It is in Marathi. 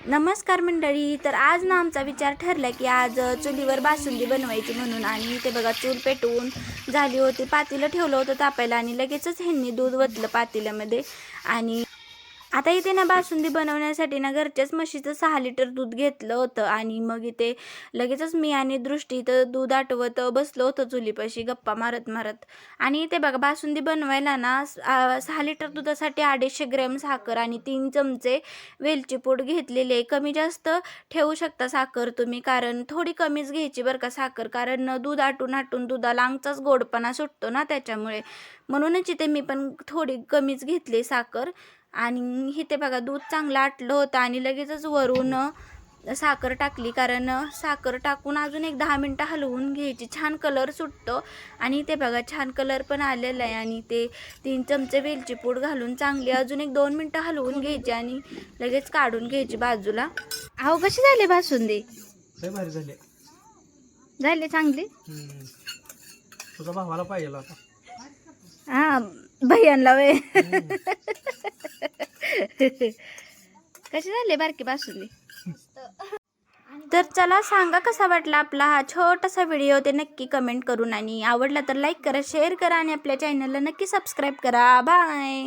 नमस्कार मंडळी. तर आज ना आमचा विचार ठरला की आज चुलीवर बासुंदी बनवायची म्हणून. आणि ते बघा चूल पेटवून झाली होती, पातेलं ठेवलं होतं तापायला आणि लगेचच ह्यांनी दूध वतलं पातेल्यामध्ये. आणि आता इथे ना बासुंदी बनवण्यासाठी ना घरच्याच म्हशीचं 6 लिटर दूध घेतलं होतं. आणि मग इथे लगेचच मी आणि दृष्टी इथं दूध आटवत बसलो होतो चुलीपाशी गप्पा मारत मारत. आणि इथे बघा बासुंदी बनवायला ना 6 लिटर दुधासाठी 250 ग्रॅम साखर आणि 3 चमचे वेलची पूड घेतलेली आहे. कमी जास्त ठेवू शकता साखर तुम्ही, कारण थोडी कमीच घ्यायची बरं का साखर, कारण दूध आटून आटून दुधाला अंगचाच गोडपणा सुटतो ना त्याच्यामुळे. म्हणूनच इथे मी पण थोडी कमीच घेतली साखर. आणि इथे बघा दूध चांगलं आटलं होतं आणि लगेचच वरून साखर टाकली, कारण साखर टाकून अजून एक 10 मिनटं हलवून घ्यायची, छान कलर सुटतो. आणि इथे बघा छान कलर पण आलेला आहे. आणि ते 3 चमचे वेलची पूड घालून चांगली अजून एक 2 मिनटं हलवून घ्यायची आणि लगेच काढून घ्यायची बाजूला. अहो कशी झाली बासुंदी? लय भारी झाले. झाली चांगली. तुझा भावाला पाहिजे होता. हा भैयांना वे कशी झाली बारकी बासुंदी? तर चला सांगा कसा वाटला आपला हा छोटासा व्हिडिओ ते नक्की कमेंट करून. आणि आवडला तर लाईक करा, शेअर करा आणि आपल्या चॅनलला नक्की सबस्क्राईब करा. बाय.